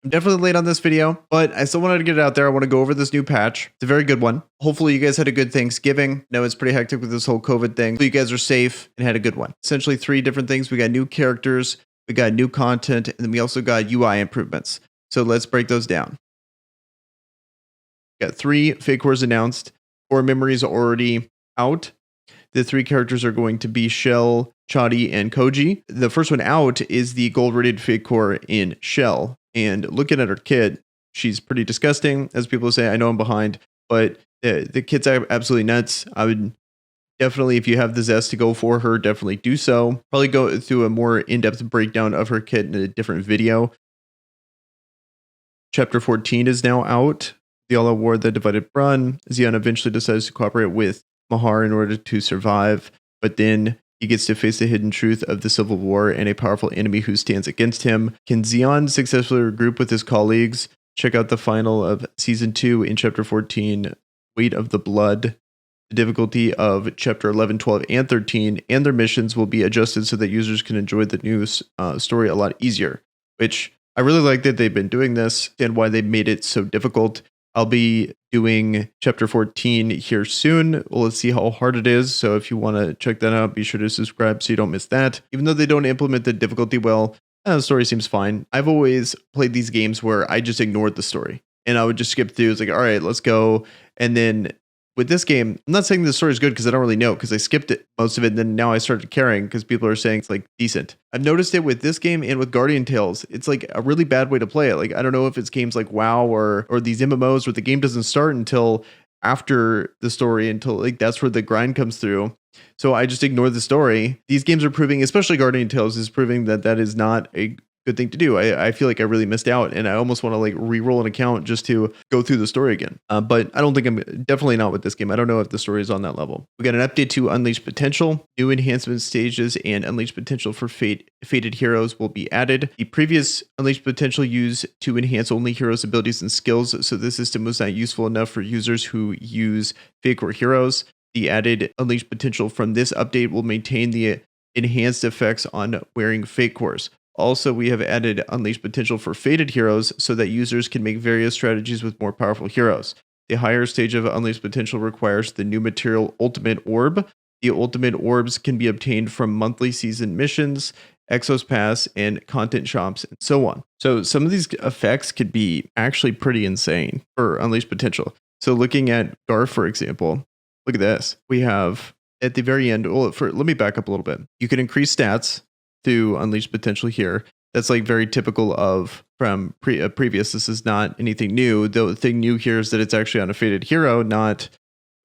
I'm definitely late on this video, but I still wanted to get it out there. I want to go over this new patch. It's a very good one. Hopefully you guys had a good Thanksgiving. I know it's pretty hectic with this whole COVID thing. So you guys are safe and had a good one. Essentially 3 different things. We got new characters, we got new content, and then we also got UI improvements. So let's break those down. We got 3 fake cores announced. Core memories already out. The 3 characters are going to be Shell, Chadi, and Koji. The first one out is the gold rated fake core in Shell. And looking at her kit, she's pretty disgusting. As people say, I know I'm behind, but the kit's absolutely nuts. I would definitely, if you have the zest to go for her, definitely do so. Probably go through a more in-depth breakdown of her kit in a different video. Chapter 14 is now out. The all war the divided run. Xion eventually decides to cooperate with Mahar in order to survive, but then he gets to face the hidden truth of the civil war and a powerful enemy who stands against him. Can Xion successfully regroup with his colleagues? Check out the final of Season 2 in Chapter 14, Weight of the Blood. The difficulty of Chapter 11, 12, and 13 and their missions will be adjusted so that users can enjoy the new story a lot easier, which I really like that they've been doing this and why they made it so difficult. I'll be doing Chapter 14 here soon. Well, let's see how hard it is. So if you want to check that out, be sure to subscribe so you don't miss that. Even though they don't implement the difficulty well, the story seems fine. I've always played these games where I just ignored the story and I would just skip through. It's like, all right, let's go. And then with this game, I'm not saying the story is good because I don't really know because I skipped it most of it. And then now I started caring because people are saying it's like decent. I've noticed it with this game and with Guardian Tales. It's like a really bad way to play it. Like, I don't know if it's games like WoW or these MMOs where the game doesn't start until after the story, until like that's where the grind comes through. So I just ignore the story. These games are proving, especially Guardian Tales is proving that that is not a good thing to do. I feel like I really missed out and I almost want to like re-roll an account just to go through the story again. But I don't think definitely not with this game. I don't know if the story is on that level. We got an update to Unleashed Potential. New enhancement stages and Unleashed Potential for fated heroes will be added. The previous Unleashed Potential used to enhance only heroes' abilities and skills, so this system was not useful enough for users who use fake or heroes. The added Unleashed Potential from this update will maintain the enhanced effects on wearing fake cores. Also, we have added Unleashed Potential for fated heroes so that users can make various strategies with more powerful heroes. The higher stage of Unleashed Potential requires the new material Ultimate Orb. The Ultimate Orbs can be obtained from monthly season missions, Exos Pass, and content shops, and so on. So some of these effects could be actually pretty insane for Unleashed Potential. So looking at Garf, for example, look at this. We have at the very end, let me back up a little bit. You can increase stats through Unleashed Potential here. That's like very typical of from previous. This is not anything new. The thing new here is that it's actually on a fated hero, not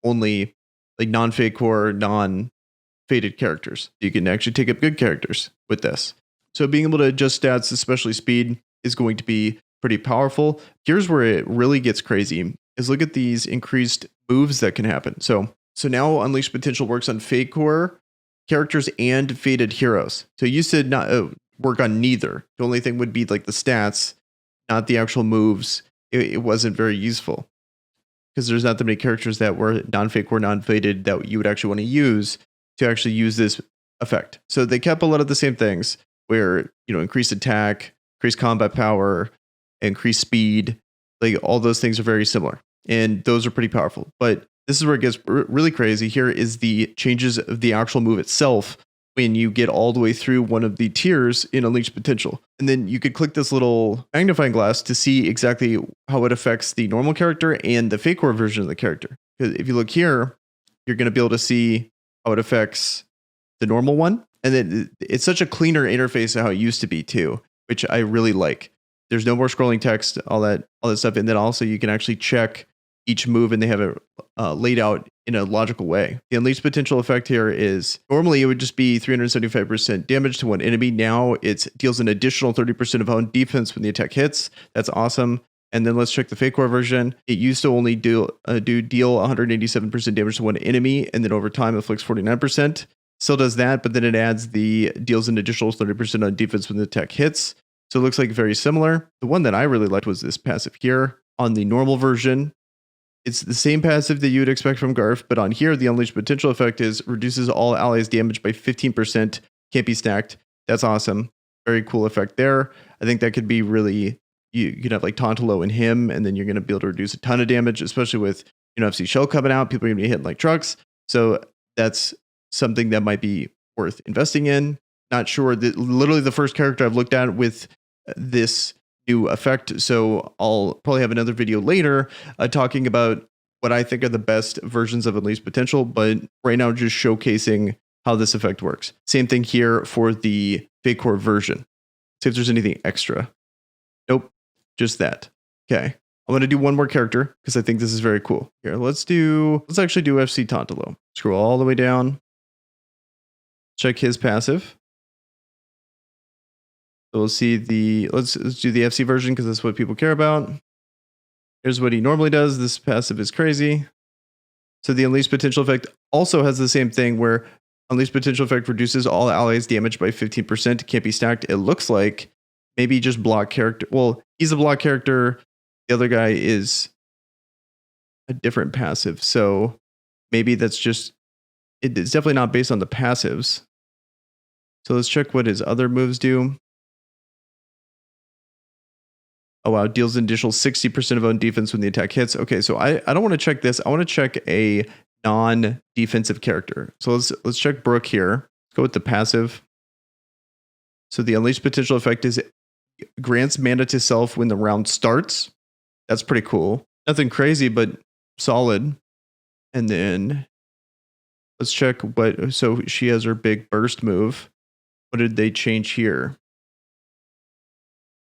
only like non-fake core, non-fated characters. You can actually take up good characters with this. So being able to adjust stats, especially speed, is going to be pretty powerful. Here's where it really gets crazy, is look at these increased moves that can happen. So now Unleashed Potential works on fake core characters and fated heroes. So it used to not work on neither. The only thing would be like the stats, not the actual moves. It wasn't very useful because there's not that many characters that were non-fake or non-fated that you would actually want to use this effect. So they kept a lot of the same things where, increased attack, increased combat power, increased speed, like all those things are very similar and those are pretty powerful. But this is where it gets really crazy. Here is the changes of the actual move itself when you get all the way through one of the tiers in Unleashed Potential. And then you could click this little magnifying glass to see exactly how it affects the normal character and the fake core version of the character. Because if you look here, you're going to be able to see how it affects the normal one. And then it's such a cleaner interface than how it used to be too, which I really like. There's no more scrolling text, all that stuff. And then also you can actually check each move and they have it laid out in a logical way. The Unleashed Potential effect here is normally it would just be 375% damage to one enemy. Now it deals an additional 30% of own defense when the attack hits. That's awesome. And then let's check the fake core version. It used to only deal 187% damage to one enemy, and then over time inflicts 49%. Still does that, but then it adds deals an additional 30% on defense when the attack hits. So it looks like very similar. The one that I really liked was this passive here. On the normal version, it's the same passive that you would expect from Garf, but on here, the Unleashed Potential effect is reduces all allies' damage by 15%. Can't be stacked. That's awesome. Very cool effect there. I think that could be really you can have like Tantalo and him, and then you're going to be able to reduce a ton of damage, especially with FC Shell coming out. People are going to be hitting like trucks. So that's something that might be worth investing in. Not sure that literally the first character I've looked at with this new effect. So I'll probably have another video later talking about what I think are the best versions of Unleased Potential. But right now, just showcasing how this effect works. Same thing here for the Fake Core version. See if there's anything extra. Nope, just that. Okay. I'm going to do one more character because I think this is very cool. Here, let's actually do FC Tantalo. Scroll all the way down. Check his passive. So we'll see let's do the FC version because that's what people care about. Here's what he normally does. This passive is crazy. So the Unleashed Potential effect also has the same thing where Unleashed Potential effect reduces all allies damage by 15%. Can't be stacked. It looks like maybe just block character. Well, he's a block character. The other guy is a different passive. So maybe that's just, it's definitely not based on the passives. So let's check what his other moves do. Oh, wow. Deals an additional 60% of own defense when the attack hits. Okay, so I don't want to check this. I want to check a non-defensive character. So let's check Brooke here. Let's go with the passive. So the Unleashed Potential effect is grants mana to self when the round starts. That's pretty cool. Nothing crazy, but solid. And then let's check so she has her big burst move. What did they change here?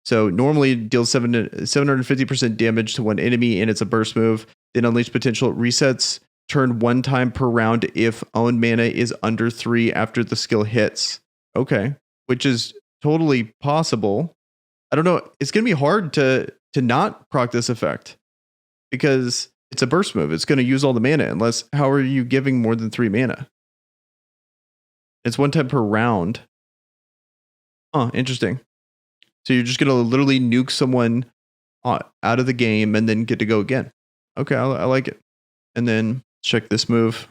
So normally it deals 750% damage to one enemy and it's a burst move. Then Unleashed Potential resets turn one time per round if own mana is under 3 after the skill hits. Okay, which is totally possible. I don't know. It's going to be hard to not proc this effect because it's a burst move. It's going to use all the mana unless how are you giving more than 3 mana? It's one time per round. Oh, interesting. So you're just going to literally nuke someone out of the game and then get to go again. Okay, I like it. And then check this move.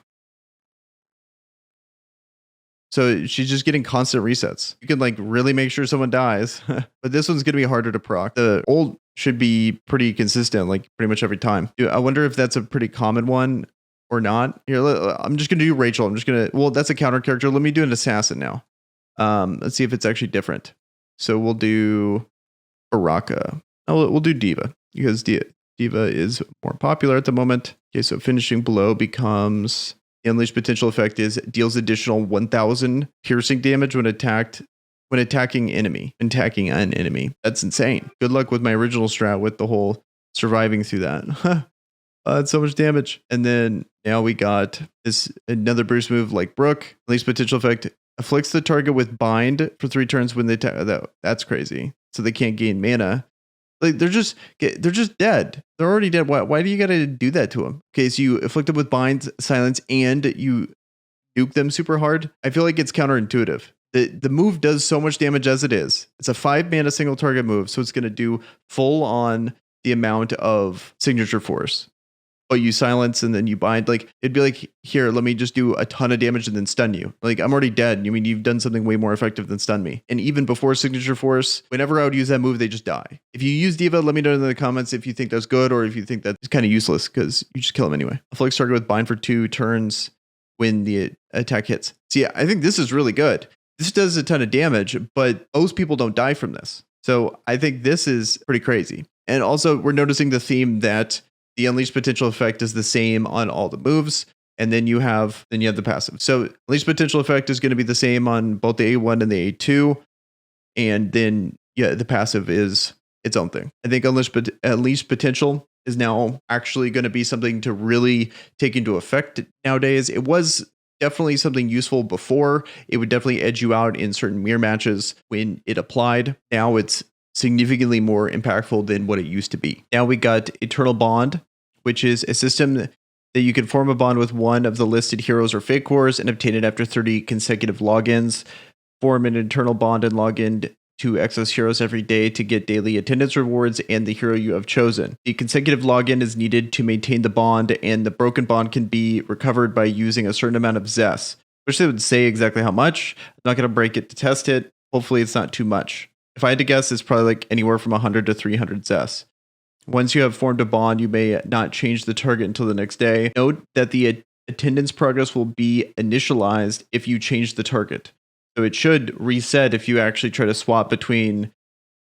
So she's just getting constant resets. You can like really make sure someone dies, but this one's going to be harder to proc. The old should be pretty consistent, like pretty much every time. I wonder if that's a pretty common one or not. Here, I'm just going to do Rachel. Well, that's a counter character. Let me do an assassin now. Let's see if it's actually different. So we'll do Baraka. We'll do Diva because Diva is more popular at the moment. Okay, so finishing blow becomes the Unleashed Potential effect is deals additional 1,000 piercing damage when attacking an enemy. That's insane. Good luck with my original strat with the whole surviving through that. That's so much damage. And then now we got another burst move like Brooke. Unleashed Potential effect afflicts the target with bind for 3 turns when they attack. That's crazy. So they can't gain mana. Like they're just dead. They're already dead. Why do you got to do that to them? Okay, so you afflict them with bind, silence, and you nuke them super hard. I feel like it's counterintuitive. The move does so much damage as it is. It's a 5 mana single target move, so it's going to do full on the amount of signature force. But you silence and then you bind. Like it'd be like, here, let me just do a ton of damage and then stun you. Like I'm already dead. You mean you've done something way more effective than stun me. And even before signature force, whenever I would use that move, they just die. If you use Diva, let me know in the comments if you think that's good or if you think that's kind of useless because you just kill them anyway. Afflicts target with bind for 2 turns when the attack hits. See, I think this is really good. This does a ton of damage, but most people don't die from this. So I think this is pretty crazy. And also we're noticing the theme that the Unleashed Potential effect is the same on all the moves. And then you have the passive. So Unleashed Potential effect is going to be the same on both the A1 and the A2. And then, the passive is its own thing. I think Unleashed Potential is now actually going to be something to really take into effect nowadays. It was definitely something useful before. It would definitely edge you out in certain mirror matches when it applied. Now it's significantly more impactful than what it used to be. Now we got Eternal Bond, which is a system that you can form a bond with one of the listed heroes or fake cores and obtain it after 30 consecutive logins. Form an eternal bond and log in to Exos heroes every day to get daily attendance rewards and the hero you have chosen. The consecutive login is needed to maintain the bond, and the broken bond can be recovered by using a certain amount of Zest. Wish they would say exactly how much. I'm not going to break it to test it. Hopefully it's not too much. If I had to guess, it's probably like anywhere from 100 to 300 zest. Once you have formed a bond, you may not change the target until the next day. Note that the attendance progress will be initialized if you change the target. So it should reset if you actually try to swap between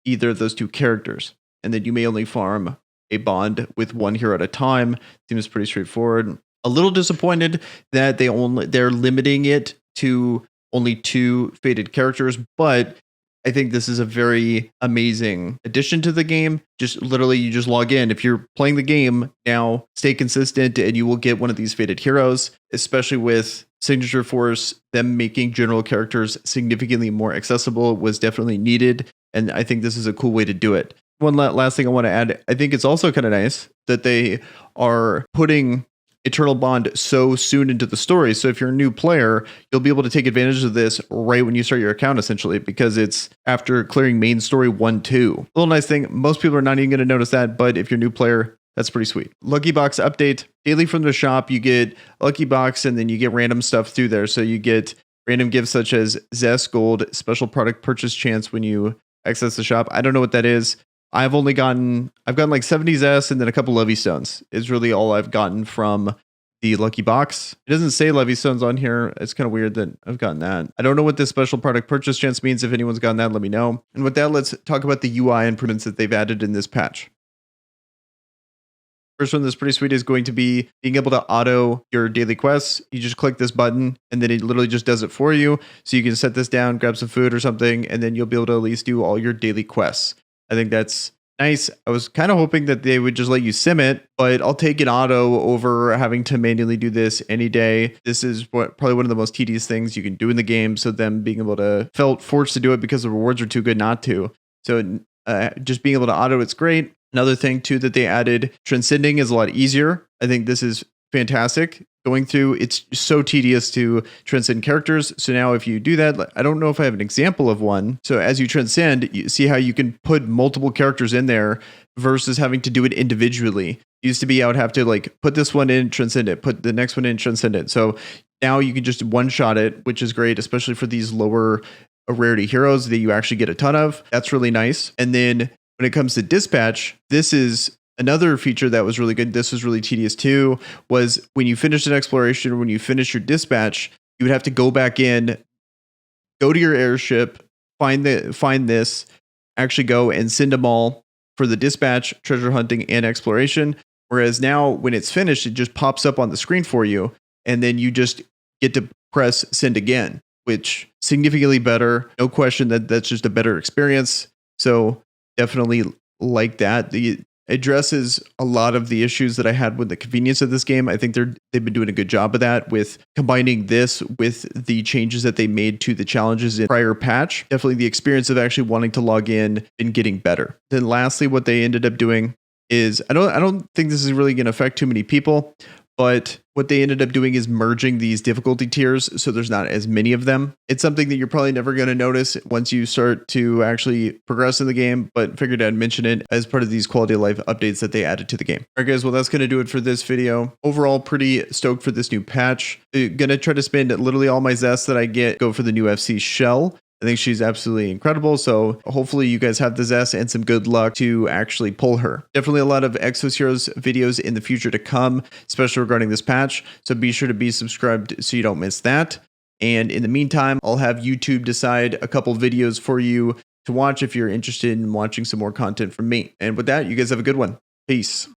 either of those two characters. And then you may only farm a bond with one hero at a time. Seems pretty straightforward. A little disappointed that they're limiting it to only 2 fated characters, but I think this is a very amazing addition to the game. Just literally, you just log in. If you're playing the game now, stay consistent and you will get one of these fated heroes, especially with Signature Force. Them making general characters significantly more accessible was definitely needed. And I think this is a cool way to do it. One last thing I want to add, I think it's also kind of nice that they are putting Eternal Bond so soon into the story. So if you're a new player, you'll be able to take advantage of this right when you start your account, essentially, because it's after clearing main story 1-2. A little nice thing. Most people are not even going to notice that, but if you're a new player, that's pretty sweet. Lucky Box update. Daily from the shop, you get Lucky Box and then you get random stuff through there. So you get random gifts such as Zest Gold, special product purchase chance when you access the shop. I don't know what that is. I've gotten like 70 Zest and then a couple Levy Stones is really all I've gotten from the Lucky Box. It doesn't say Levy Stones on here. It's kind of weird that I've gotten that. I don't know what this special product purchase chance means. If anyone's gotten that, let me know. And with that, let's talk about the UI improvements that they've added in this patch. First one that's pretty sweet is going to be being able to auto your daily quests. You just click this button and then it literally just does it for you. So you can set this down, grab some food or something, and then you'll be able to at least do all your daily quests. I think that's nice. I was kind of hoping that they would just let you sim it, but I'll take an auto over having to manually do this any day. This is probably one of the most tedious things you can do in the game. So them being able to felt forced to do it because the rewards are too good not to. So just being able to auto, it's great. Another thing too that they added, transcending is a lot easier. I think this is fantastic. Going through, it's so tedious to transcend characters. So now if you do that, I don't know if I have an example of one. So as you transcend, you see how you can put multiple characters in there versus having to do it individually. It used to be I would have to like put this one in, transcend it, put the next one in, transcend it. So now you can just one-shot it, which is great, especially for these lower rarity heroes that you actually get a ton of. That's really nice. And then when it comes to dispatch, this is another feature that was really good. This was really tedious too, was when you finish an exploration or when you finish your dispatch, you would have to go back in, go to your airship, find this, actually go and send them all for the dispatch, treasure hunting, and exploration. Whereas now when it's finished, it just pops up on the screen for you. And then you just get to press send again, which significantly better. No question that's just a better experience. So definitely like that. It addresses a lot of the issues that I had with the convenience of this game. I think they've been doing a good job of that with combining this with the changes that they made to the challenges in prior patch. Definitely the experience of actually wanting to log in and getting better. Then lastly, what they ended up doing is I don't think this is really going to affect too many people, but what they ended up doing is merging these difficulty tiers so there's not as many of them. It's something that you're probably never going to notice once you start to actually progress in the game, but figured I'd mention it as part of these quality of life updates that they added to the game. All right, guys, well, that's going to do it for this video. Overall, pretty stoked for this new patch. I'm going to try to spend literally all my zest that I get, go for the new FC Shell. I think she's absolutely incredible. So hopefully you guys have the zest and some good luck to actually pull her. Definitely a lot of Exos Heroes videos in the future to come, especially regarding this patch. So be sure to be subscribed so you don't miss that. And in the meantime, I'll have YouTube decide a couple videos for you to watch if you're interested in watching some more content from me. And with that, you guys have a good one. Peace.